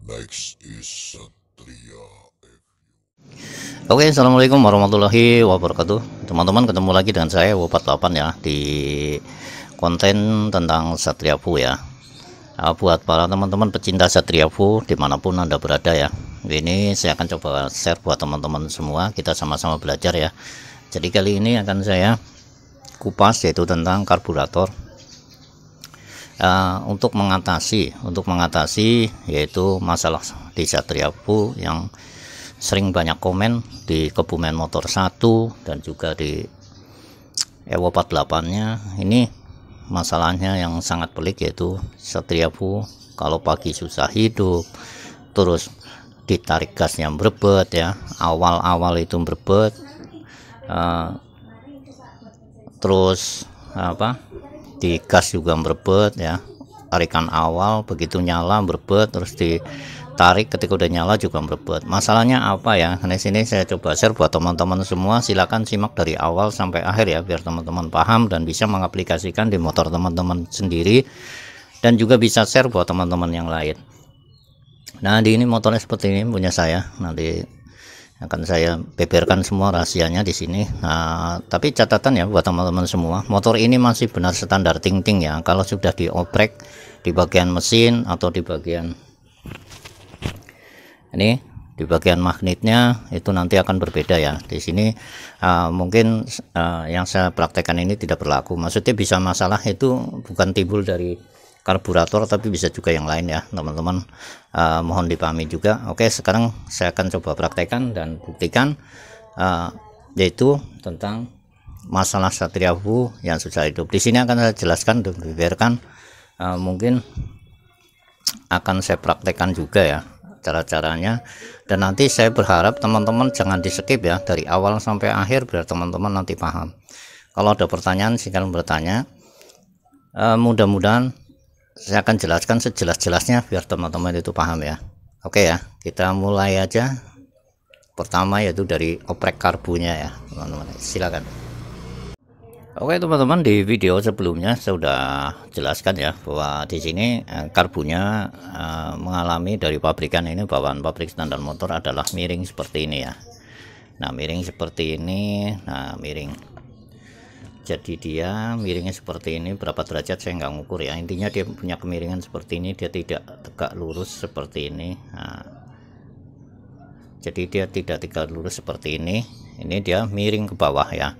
Next is Satria. Oke, assalamualaikum warahmatullahi wabarakatuh. Teman-teman, ketemu lagi dengan saya W48 ya, di konten tentang Satria Fu ya. Buat para teman-teman pecinta Satria Fu dimanapun Anda berada ya, ini saya akan coba share buat teman-teman semua, kita sama-sama belajar ya. Jadi kali ini akan saya kupas yaitu tentang karburator, untuk mengatasi yaitu masalah di Satria Fu yang sering banyak komen di Kebumen Motor 1 dan juga di Evo 48 nya. Ini masalahnya yang sangat pelik, yaitu Satria Fu kalau pagi susah hidup, terus ditarik gasnya berebet ya, awal-awal itu berebet, terus di gas juga berebet ya, tarikan awal begitu nyala berebet, terus ditarik ketika udah nyala juga berebet. Masalahnya apa ya? Di sini saya coba share buat teman-teman semua. Silakan simak dari awal sampai akhir ya, biar teman-teman paham dan bisa mengaplikasikan di motor teman-teman sendiri, dan juga bisa share buat teman-teman yang lain. Nah, di ini motornya seperti ini punya saya. Nanti akan saya beberkan semua rahasianya di sini. Nah, tapi catatan ya buat teman-teman semua, motor ini masih benar standar ting-ting ya. Kalau sudah dioprek di bagian mesin atau di bagian ini, di bagian magnetnya itu nanti akan berbeda ya. Di sini mungkin yang saya praktekkan ini tidak berlaku. Maksudnya bisa masalah itu bukan timbul dari karburator, tapi bisa juga yang lain ya teman-teman, mohon dipahami juga. Oke, sekarang saya akan coba praktekkan dan buktikan, yaitu tentang masalah Satria Fu yang susah hidup. Di sini akan saya jelaskan dan beberkan, mungkin akan saya praktekkan juga ya cara-caranya, dan nanti saya berharap teman-teman jangan di skip ya dari awal sampai akhir, biar teman-teman nanti paham. Kalau ada pertanyaan silakan bertanya. Mudah-mudahan saya akan jelaskan sejelas-jelasnya biar teman-teman itu paham ya. Oke ya, kita mulai aja. Pertama yaitu dari oprek karbunya ya teman-teman, silakan. Oke teman-teman, di video sebelumnya saya sudah jelaskan ya bahwa di sini karbunya mengalami dari pabrikan ini, bawaan pabrik standar motor adalah miring seperti ini ya. Nah, miring seperti ini, nah miring. Jadi dia miringnya seperti ini, berapa derajat saya nggak ngukur ya, intinya dia punya kemiringan seperti ini, dia tidak tegak lurus seperti ini. Nah, jadi dia tidak tegak lurus seperti ini dia miring ke bawah ya.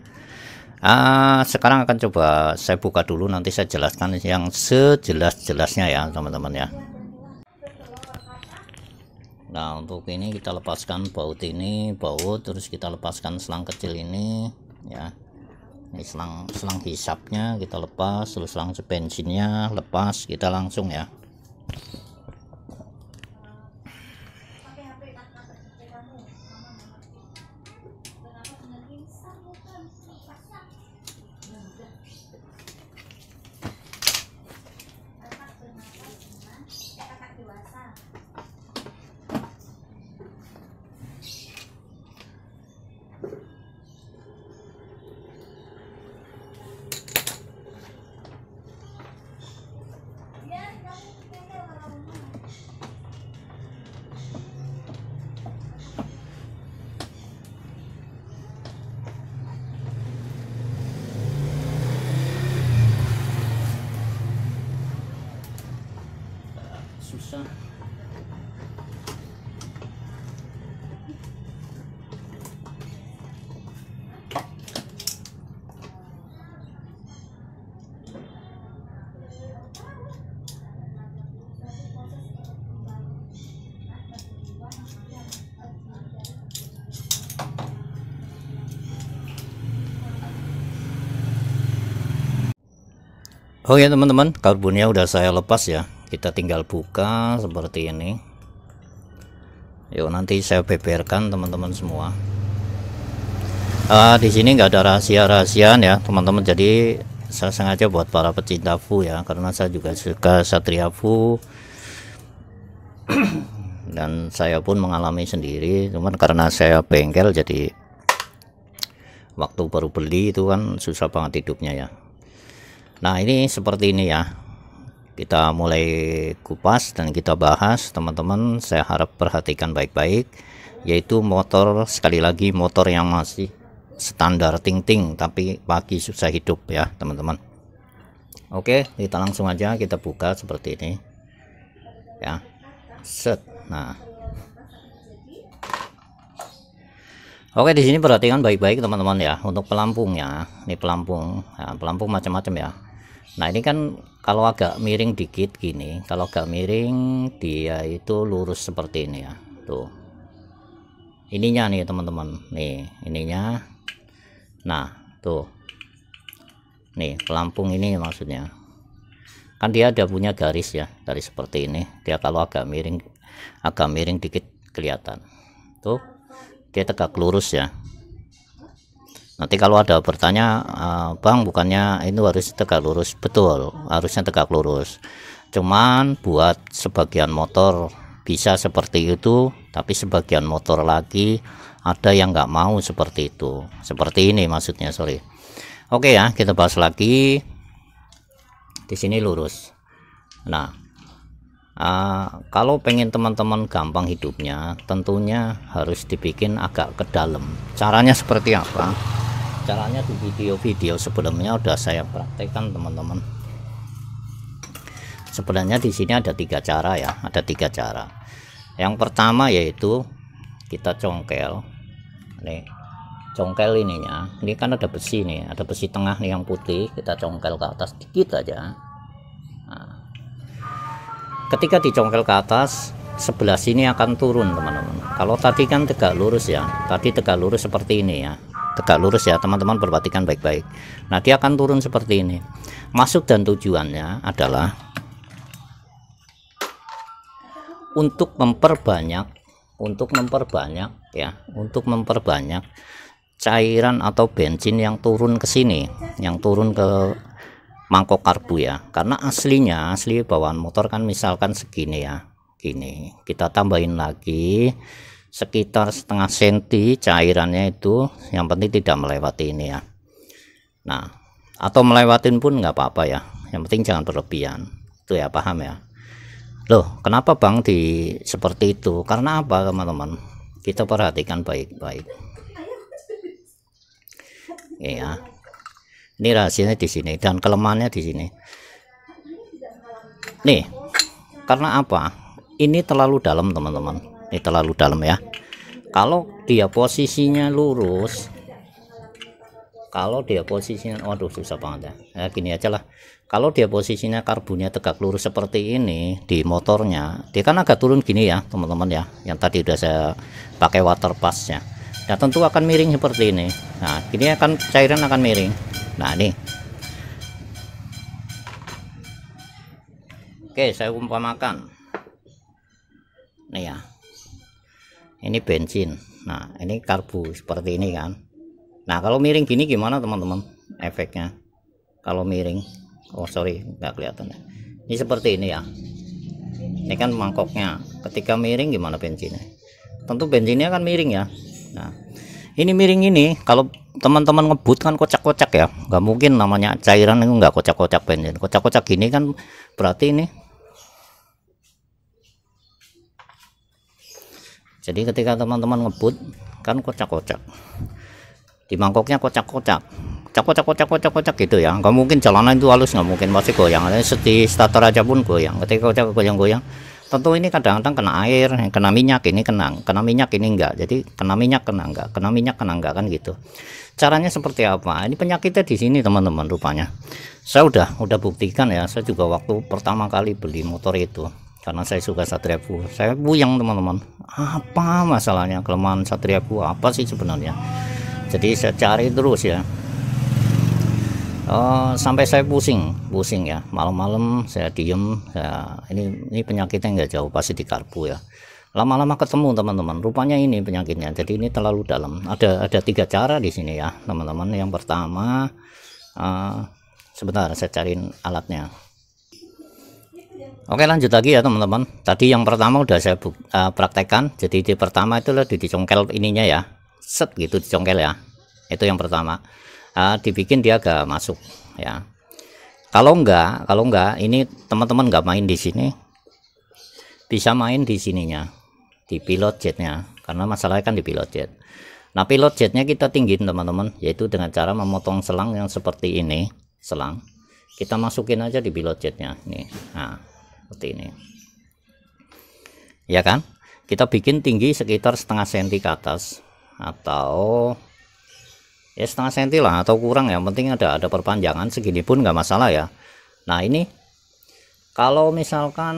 Sekarang akan coba saya buka dulu, nanti saya jelaskan yang sejelas-jelasnya ya teman-teman ya. Nah, untuk ini kita lepaskan baut ini, terus kita lepaskan selang kecil ini ya. Ini selang hisapnya kita lepas, terus selang bensinnya lepas, kita langsung ya. Susah. Oke teman-teman, karbonnya udah saya lepas ya, kita tinggal buka seperti ini. Yuk, nanti saya beberkan teman-teman semua. Di sini nggak ada rahasia-rahasiaan ya teman-teman, jadi saya sengaja buat para pecinta Fu ya, karena saya juga suka Satria Fu dan saya pun mengalami sendiri. Cuman karena saya bengkel, jadi waktu baru beli itu kan susah banget hidupnya ya. Nah, ini seperti ini ya. kita mulai kupas dan kita bahas teman-teman. Saya harap perhatikan baik-baik, yaitu motor, sekali lagi motor yang masih standar ting-ting tapi pagi susah hidup ya teman-teman. Oke, kita langsung aja kita buka seperti ini ya, set. Nah, oke, di sini perhatikan baik-baik teman-teman ya, untuk pelampungnya. Ini pelampung, nah, pelampung macam-macam ya. Nah, ini kan kalau agak miring dikit gini, kalau agak miring dia itu lurus seperti ini ya. Tuh, ininya nih teman-teman, nih ininya. Nah, tuh, nih pelampung ini maksudnya kan dia ada punya garis ya, garis seperti ini. Dia kalau agak miring dikit kelihatan tuh, dia tegak lurus ya. Nanti kalau ada bertanya, Bang, bukannya ini harus tegak lurus? Betul, harusnya tegak lurus. Cuman buat sebagian motor bisa seperti itu, tapi sebagian motor lagi ada yang nggak mau seperti itu. Seperti ini maksudnya, sorry. Oke ya, kita bahas lagi. Di sini lurus. Nah, kalau pengen teman-teman gampang hidupnya, tentunya harus dibikin agak ke dalam. Caranya seperti apa? Caranya di video-video sebelumnya udah saya praktekkan teman-teman. Sebenarnya di sini ada 3 cara ya, ada 3 cara. Yang pertama yaitu kita congkel. Nih, congkel ininya. Ini kan ada besi nih, ada besi tengah nih yang putih. Kita congkel ke atas dikit aja. Nah, ketika dicongkel ke atas, sebelah sini akan turun teman-teman. Kalau tadi kan tegak lurus ya, tadi tegak lurus seperti ini ya, tegak lurus ya teman-teman, perhatikan baik-baik. Nah, dia akan turun seperti ini. Maksud dan tujuannya adalah untuk memperbanyak ya, untuk memperbanyak cairan atau bensin yang turun ke sini, yang turun ke mangkok karbu ya. Karena asli bawaan motor kan misalkan segini ya, gini, kita tambahin lagi sekitar setengah senti cairannya itu, yang penting tidak melewati ini ya. Nah, atau melewatin pun nggak apa-apa ya, yang penting jangan berlebihan itu ya, paham ya. Loh, kenapa Bang di seperti itu? Karena apa teman-teman? Kita perhatikan baik-baik ya. Ini rahasianya di sini dan kelemahannya di sini nih. Karena apa? Ini terlalu dalam teman-teman, ini terlalu dalam ya. Kalau dia posisinya lurus, waduh susah banget ya, gini aja lah. Kalau dia posisinya karbonnya tegak lurus seperti ini di motornya, dia kan agak turun gini ya teman-teman ya, yang tadi udah saya pakai water passnya. Nah, tentu akan miring seperti ini. Nah, ini akan cairan akan miring. Nah, ini oke, saya umpamakan nih ya, ini bensin. Nah, ini karbu seperti ini kan. Nah, kalau miring gini gimana teman-teman efeknya? Kalau miring, oh sorry nggak kelihatan ya, ini seperti ini ya. Ini kan mangkoknya, ketika miring gimana bensinnya? Tentu bensinnya kan miring ya. Nah, ini miring ini, kalau teman-teman ngebut kan kocak-kocak ya, nggak mungkin namanya cairan itu nggak kocak-kocak bensin. Kocak-kocak gini kan berarti ini. Jadi ketika teman-teman ngebut kan kocak-kocak di mangkoknya, kocak-kocak gitu ya. Nggak mungkin jalanan itu halus, nggak mungkin, pasti goyang. Di starter aja pun goyang. Ketika kocak goyang-goyang, tentu ini kadang-kadang kena air, kena minyak, ini kena minyak, ini enggak. Jadi kena minyak kena enggak, kena minyak kena enggak, kan gitu. Caranya seperti apa? Ini penyakitnya di sini teman-teman. Rupanya saya udah buktikan ya. Saya juga waktu pertama kali beli motor itu, karena saya suka Satria Fu, saya buyang teman-teman, apa masalahnya, kelemahan Satria Fu apa sih sebenarnya. Jadi saya cari terus ya, sampai saya pusing ya, malam-malam saya diem ya. Ini penyakitnya nggak jauh, pasti di karbu ya. Lama-lama ketemu teman-teman, rupanya ini penyakitnya. Jadi ini terlalu dalam. Ada 3 cara di sini ya teman-teman. Yang pertama, sebentar saya cariin alatnya. Oke, lanjut lagi ya teman-teman. Tadi yang pertama udah saya praktekkan. Jadi di pertama itu loh, dicongkel ininya ya, set gitu, dicongkel ya. Itu yang pertama. Dibikin dia agak masuk ya. Kalau enggak ini teman-teman nggak main di sini, bisa main di sininya, di pilot jetnya, karena masalahnya kan di pilot jet. Nah, pilot jetnya kita tinggiin teman-teman, yaitu dengan cara memotong selang yang seperti ini. Selang kita masukin aja di pilot jetnya nih. Nah, seperti ini ya kan, kita bikin tinggi sekitar setengah senti ke atas, atau ya setengah senti lah atau kurang, yang penting ada perpanjangan segini pun nggak masalah ya. Nah, ini kalau misalkan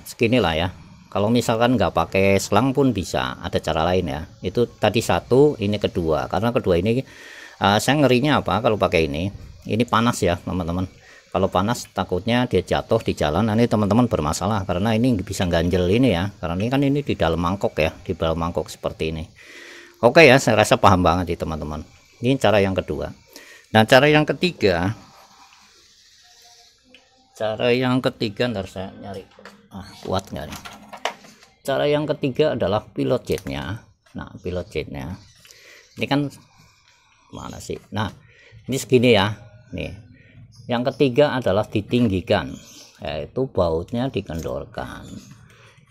segini lah ya, kalau misalkan nggak pakai selang pun bisa, ada cara lain ya. Itu tadi satu, ini kedua. Karena kedua ini saya ngerinya apa, kalau pakai ini panas ya teman-teman. Kalau panas takutnya dia jatuh di jalan, nanti teman-teman bermasalah, karena ini bisa ganjel ini ya, karena ini kan ini di dalam mangkok ya, di dalam mangkok seperti ini. Oke ya, saya rasa paham banget nih teman-teman. Ini cara yang kedua. Nah, cara yang ketiga, ntar saya nyari kuat nggak nih. Cara yang ketiga adalah pilot jetnya. Nah, pilot jetnya ini kan mana sih? Nah, ini segini ya nih. Yang ketiga adalah ditinggikan, yaitu bautnya dikendorkan.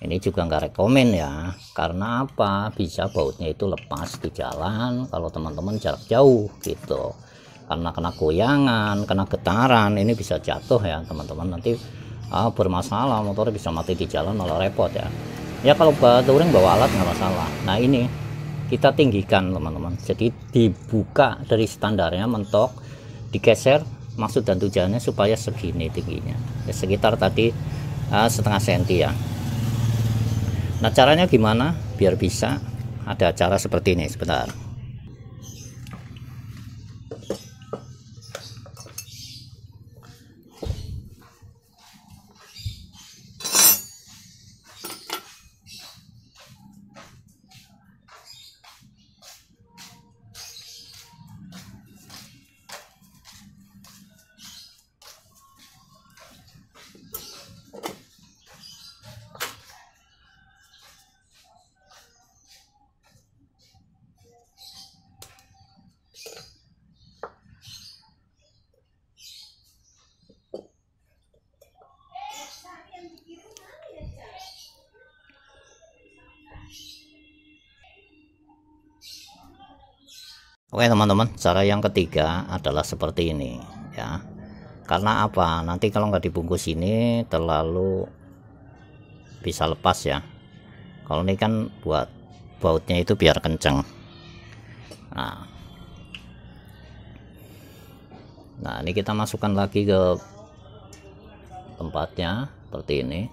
Ini juga nggak rekomen ya, karena apa, bisa bautnya itu lepas di jalan kalau teman-teman jarak jauh gitu, karena kena goyangan, kena getaran, ini bisa jatuh ya teman-teman, nanti bermasalah, motor bisa mati di jalan, malah repot ya. Ya kalau touring bawa alat nggak masalah. Nah, ini kita tinggikan teman-teman, jadi dibuka dari standarnya, mentok, digeser, maksud dan tujuannya supaya segini tingginya ya, sekitar tadi setengah senti ya. Nah, caranya gimana biar bisa? Ada cara seperti ini, sebentar. Oke teman-teman, cara yang ketiga adalah seperti ini ya. Karena apa, nanti kalau nggak dibungkus ini terlalu bisa lepas ya. Kalau ini kan buat bautnya itu biar kenceng. Nah, ini kita masukkan lagi ke tempatnya seperti ini.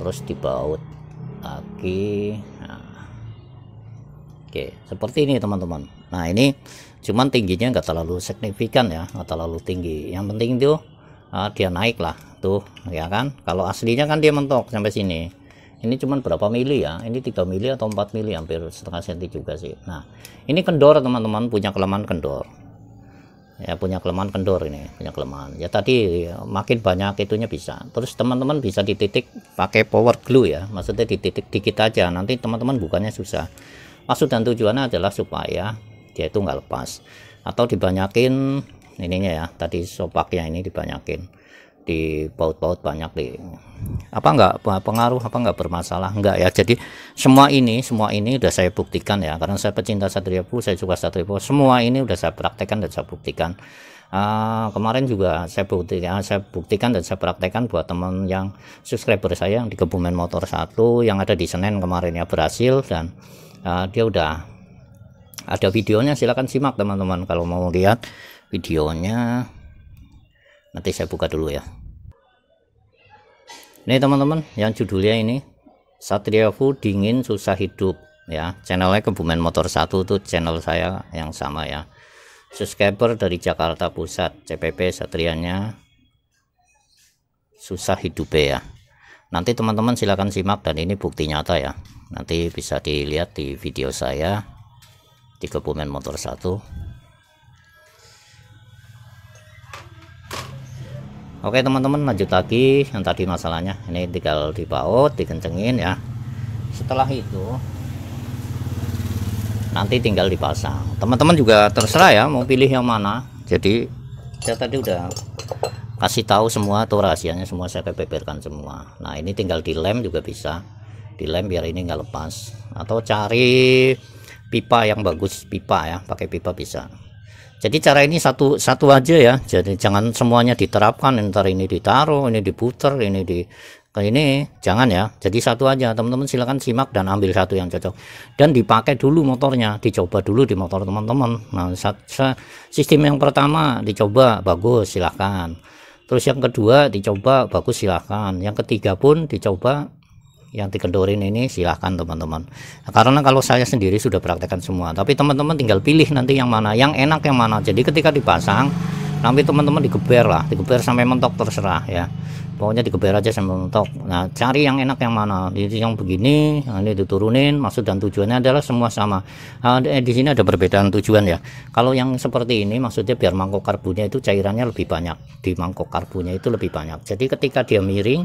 Terus dibaut lagi. Nah, oke, seperti ini teman-teman. Nah, ini cuman tingginya nggak terlalu signifikan ya, nggak terlalu tinggi. Yang penting itu dia naik lah tuh ya kan. Kalau aslinya kan dia mentok sampai sini. Ini cuman berapa mili ya, ini 3 mili atau 4 mili, hampir setengah senti juga sih. Nah, ini kendor teman-teman, punya kelemahan kendor ya, punya kelemahan kendor, ini punya kelemahan ya. Tadi makin banyak itunya bisa. Terus teman-teman bisa dititik pakai power glue ya, maksudnya dititik dikit aja, nanti teman-teman bukannya susah. Maksud dan tujuannya adalah supaya dia itu nggak lepas, atau dibanyakin ininya ya, tadi sopaknya ini dibanyakin, di baut-baut banyak, di apa nggak pengaruh, apa nggak bermasalah, enggak ya. Jadi semua ini udah saya buktikan ya, karena saya pecinta Satria Pro, saya suka Satria Pro, semua ini udah saya praktekkan dan saya buktikan. Kemarin juga saya buktikan dan saya praktekkan buat teman yang subscriber saya yang di Kebumen Motor 1 yang ada di Senen kemarin ya, berhasil. Dan dia udah ada videonya, silahkan simak teman-teman kalau mau lihat videonya. Nanti saya buka dulu ya. Ini teman-teman, yang judulnya ini Satria Pro Dingin Susah Hidup ya. Channelnya Kebumen Motor 1 itu channel saya yang sama ya. Subscriber dari Jakarta Pusat, CPP Satrianya Susah Hidup ya. Nanti teman-teman silahkan simak, dan ini bukti nyata ya. Nanti bisa dilihat di video saya di Kebumen Motor 1. Oke teman-teman, lanjut lagi yang tadi masalahnya. Ini tinggal dibaut, dikencengin ya. Setelah itu nanti tinggal dipasang. Teman-teman juga terserah ya mau pilih yang mana. Jadi saya tadi udah kasih tahu semua tuh rahasianya, semua saya beberkan semua. Nah ini tinggal dilem juga bisa, dilem biar ini nggak lepas, atau cari pipa yang bagus, pipa ya, pakai pipa bisa. Jadi cara ini satu aja ya, jadi jangan semuanya diterapkan, ntar ini ditaruh, ini diputer, ini jangan ya. Jadi satu aja, teman-teman silakan simak dan ambil satu yang cocok dan dipakai dulu motornya, dicoba dulu di motor teman-teman. Nah sistem yang pertama dicoba bagus silahkan, terus yang kedua dicoba bagus silahkan, yang ketiga pun dicoba yang dikendorin ini silahkan teman-teman. Nah, karena kalau saya sendiri sudah praktekkan semua, tapi teman-teman tinggal pilih nanti yang mana, yang enak yang mana. Jadi ketika dipasang nanti teman-teman digeber sampai mentok, terserah ya, pokoknya digeber aja sampai mentok. Nah cari yang enak yang mana. Jadi yang begini, nah, ini diturunin, maksud dan tujuannya adalah semua sama. Di sini ada perbedaan tujuan ya. Kalau yang seperti ini maksudnya biar mangkok karbunya itu cairannya lebih banyak, di mangkok karbunya itu lebih banyak. Jadi ketika dia miring,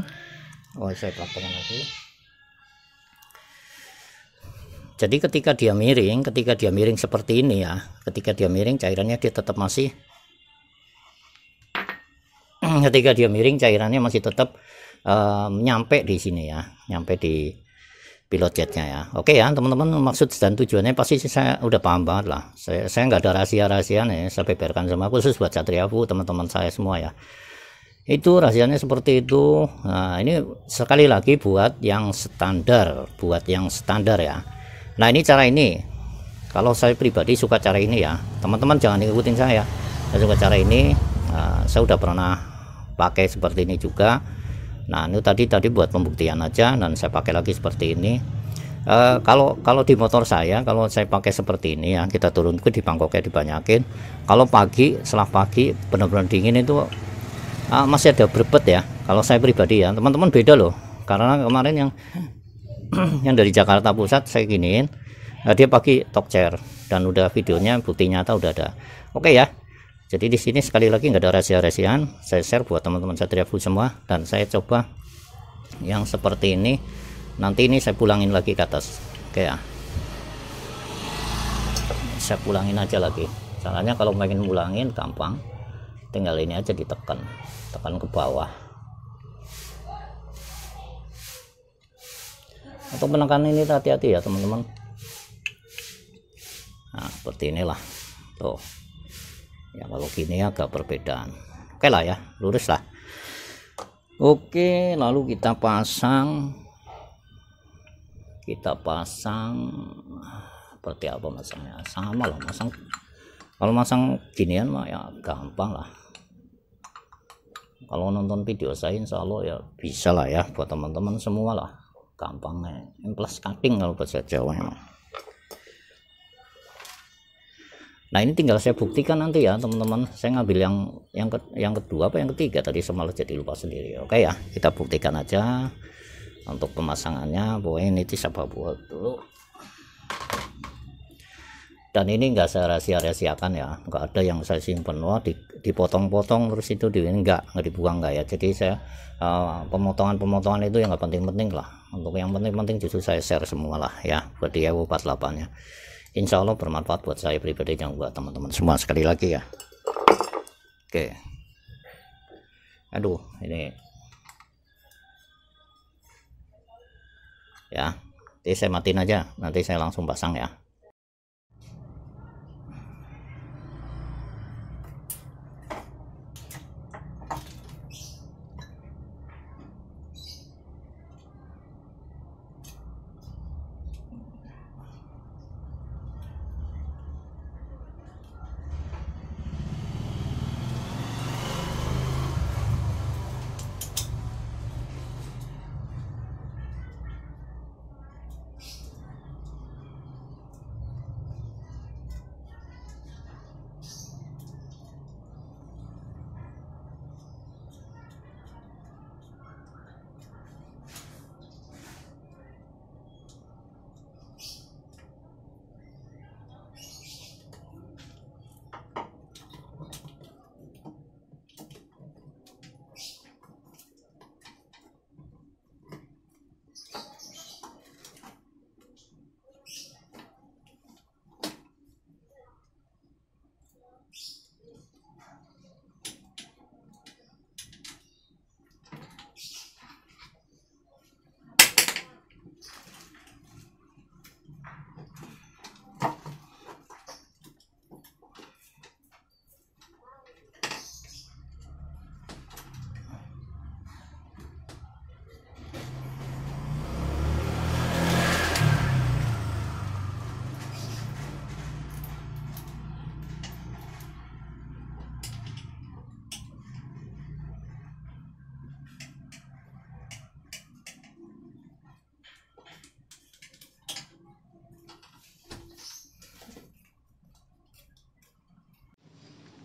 saya praktekkan lagi. Jadi ketika dia miring seperti ini ya, ketika dia miring cairannya dia tetap masih, ketika dia miring cairannya masih tetap nyampe di sini ya, nyampe di pilot jetnya ya. Oke ya teman-teman, maksud dan tujuannya pasti saya udah paham banget lah. Saya nggak ada rahasia-rahasia nih, saya beberkan sama khusus buat Satriafu, teman-teman saya semua ya. Itu rahasianya seperti itu. Nah ini sekali lagi buat yang standar, ya. Nah ini cara ini, kalau saya pribadi suka cara ini ya, teman-teman jangan ikutin saya suka cara ini. Saya udah pernah pakai seperti ini juga. Nah ini tadi buat pembuktian aja, dan saya pakai lagi seperti ini. Kalau di motor saya, kalau saya pakai seperti ini ya, kita turunkan di bangkoknya dibanyakin. Kalau pagi, setelah pagi benar-benar dingin itu masih ada berbet ya. Kalau saya pribadi ya, teman-teman beda loh, karena kemarin yang yang dari Jakarta Pusat saya giniin, dia pakai talk chair dan udah videonya, bukti nyata udah ada. Oke ya, jadi di sini sekali lagi nggak ada rahasia-rahasiaan, saya share buat teman-teman Satriafu semua, dan saya coba yang seperti ini. Nanti ini saya pulangin lagi ke atas. Oke ya, saya pulangin aja lagi. Caranya kalau pengen pulangin gampang, tinggal ini aja tekan ke bawah. Untuk menekan ini hati-hati ya teman-teman. Nah seperti inilah tuh ya, kalau gini agak perbedaan. Oke lah ya, lurus lah. Oke, lalu kita pasang seperti apa masangnya, sama lah masang. Kalau masang ginian mah ya gampang lah. Kalau nonton video saya insya Allah ya bisa lah ya, buat teman-teman semua lah, gampangnya. Plus cutting kalau bahasa Jawa emang. Nah ini tinggal saya buktikan nanti ya teman-teman. Saya ngambil yang kedua apa yang ketiga tadi, semalas jadi lupa sendiri. Oke ya, kita buktikan aja untuk pemasangannya. Pokoknya ini saya buat dulu. Dan ini enggak saya rahasia-rahasiakan ya, enggak ada yang saya simpen. Wah dipotong-potong terus itu enggak dibuang enggak ya. Jadi saya pemotongan itu yang enggak penting-penting lah. Untuk yang penting-penting justru saya share semua lah ya, buat di EWO 48 nya. Insya Allah bermanfaat buat saya pribadi dan buat teman-teman semua sekali lagi ya. Oke. Aduh ini ya, nanti saya matiin aja, nanti saya langsung pasang ya.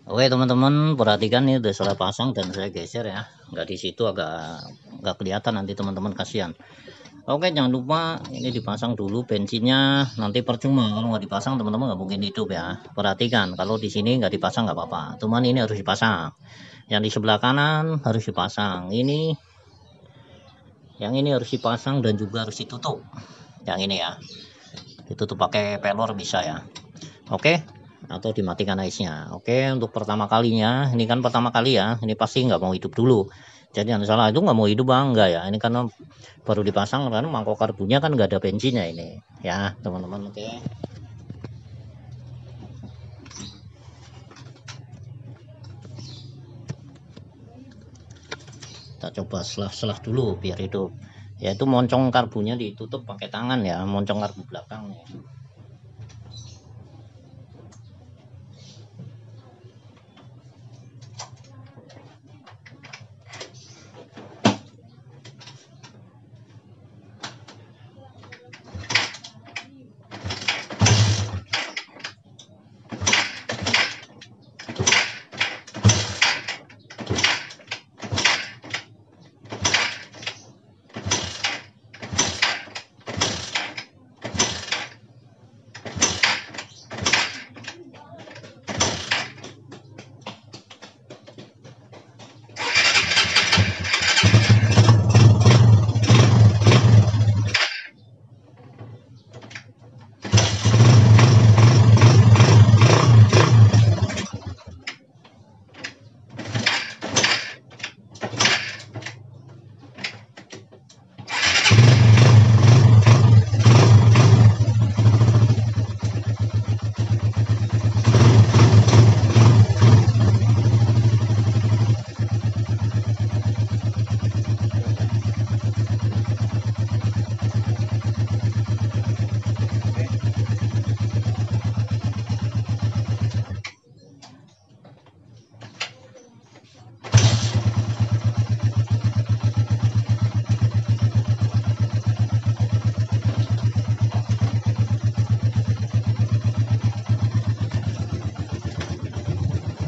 Oke teman-teman, perhatikan ini udah salah pasang dan saya geser ya, nggak di situ, agak kelihatan nanti teman-teman, kasihan. Oke, jangan lupa ini dipasang dulu bensinnya, nanti percuma kalau nggak dipasang teman-teman, nggak mungkin hidup ya. Perhatikan, kalau di sini nggak dipasang nggak apa-apa, cuman ini harus dipasang. Yang di sebelah kanan harus dipasang, yang ini harus dipasang dan juga harus ditutup. Yang ini ya, ditutup pakai pelor bisa ya. Oke, atau dimatikan IC-nya. Oke, untuk pertama kalinya, ini kan pertama kali ya, ini pasti nggak mau hidup dulu. Jadi yang salah itu nggak mau hidup bang, enggak ya, ini karena baru dipasang, karena mangkok karbunya kan nggak ada bensinnya ini ya teman-teman. Oke, kita coba selah dulu biar hidup, yaitu moncong karbunya ditutup pakai tangan ya, moncong karbu belakang nih.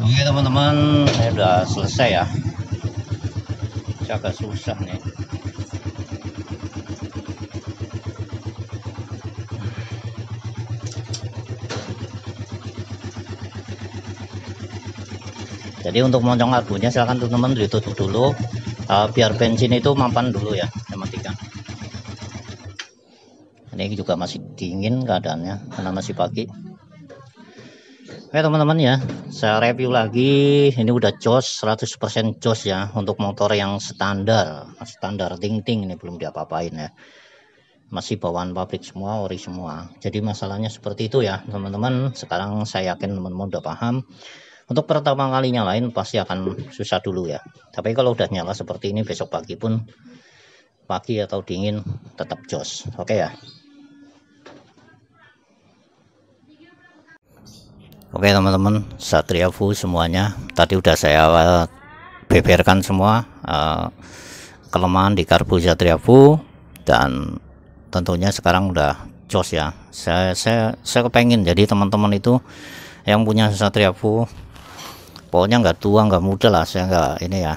Oke teman-teman, saya udah selesai ya. Agak susah nih. Jadi untuk moncong karbunya silahkan teman-teman ditutup dulu, biar bensin itu mapan dulu ya. Saya matikan. Ini juga masih dingin keadaannya karena masih pagi. Oke teman-teman ya, saya review lagi. Ini udah jos 100% jos ya, untuk motor yang standar ting-ting, ini belum diapa-apain ya, masih bawaan pabrik semua, ori semua. Jadi masalahnya seperti itu ya teman-teman. Sekarang saya yakin teman-teman udah paham. Untuk pertama kalinya lain pasti akan susah dulu ya, tapi kalau udah nyala seperti ini, besok pagi pun, pagi atau dingin, tetap jos. Oke ya. Oke teman-teman, Satria Fu semuanya, tadi udah saya beberkan semua kelemahan di karbu Satria Fu, dan tentunya sekarang udah jos ya. Saya kepengen jadi teman-teman itu yang punya Satria Fu, pokoknya nggak tua nggak muda lah, saya nggak ini ya,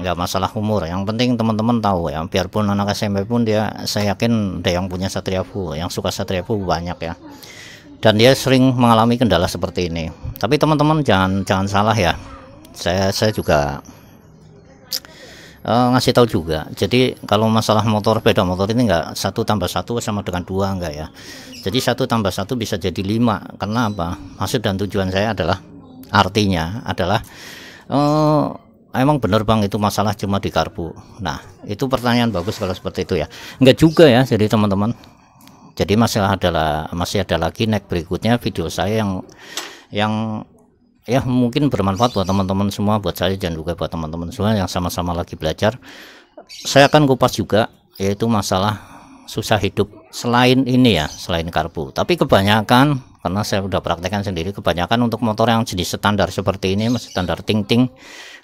nggak masalah umur, yang penting teman-teman tahu ya, biarpun anak SMP pun dia, saya yakin ada yang punya Satria Fu, yang suka Satria Fu banyak ya, dan dia sering mengalami kendala seperti ini. Tapi teman-teman jangan salah ya, saya juga ngasih tahu juga. Jadi kalau masalah motor, beda motor ini enggak 1 tambah 1 sama dengan 2, enggak ya. Jadi 1 tambah 1 bisa jadi 5. Karena apa? Maksud dan tujuan saya adalah, artinya adalah emang bener bang itu masalah cuma di karbu. Nah itu pertanyaan bagus kalau seperti itu ya. Enggak juga ya, jadi teman-teman. Jadi masih ada lagi next berikutnya video saya yang ya mungkin bermanfaat buat teman-teman semua, buat saya dan juga buat teman-teman semua yang sama-sama lagi belajar. Saya akan kupas juga, yaitu masalah susah hidup selain ini ya, selain karbu. Tapi kebanyakan, karena saya udah praktekkan sendiri, kebanyakan untuk motor yang jenis standar seperti ini, standar ting-ting,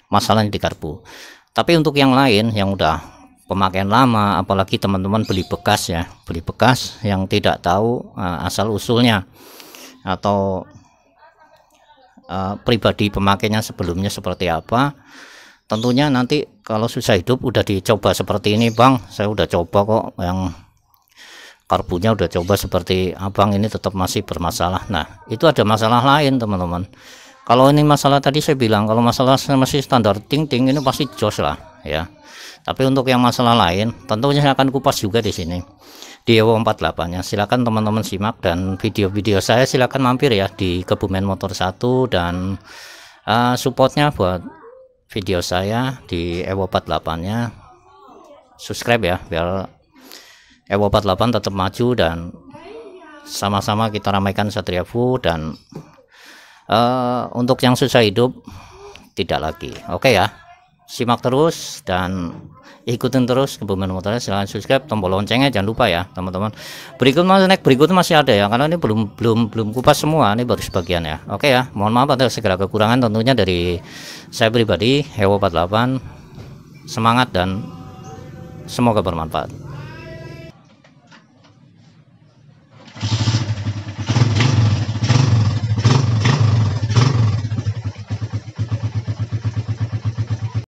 masalahnya di karbu. Tapi untuk yang lain yang udah pemakaian lama, apalagi teman-teman beli bekas ya, beli bekas yang tidak tahu asal usulnya, atau pribadi pemakainya sebelumnya seperti apa. Tentunya nanti kalau susah hidup udah dicoba seperti ini Bang, saya udah coba kok, yang karbunya udah coba seperti abang ini tetap masih bermasalah. Nah itu ada masalah lain teman-teman. Kalau ini masalah tadi saya bilang, kalau masalah masih standar ting-ting ini pasti jos lah ya. Tapi untuk yang masalah lain tentunya saya akan kupas juga di sini di Ewo 48 nya. Silakan teman-teman simak, dan video-video saya silakan mampir ya di Kebumen Motor 1, dan supportnya buat video saya di Ewo 48 nya, subscribe ya biar Ewo 48 tetap maju dan sama-sama kita ramaikan Satria Fu. Dan untuk yang susah hidup tidak lagi. Oke ya, simak terus dan ikutin terus Kebumen Motornya. Silahkan subscribe, tombol loncengnya jangan lupa ya teman-teman. Berikutnya masih ada ya, karena ini belum kupas semua, ini baru sebagian ya. Oke ya, mohon maaf atas segala kekurangan tentunya dari saya pribadi. Ewo 48 semangat dan semoga bermanfaat.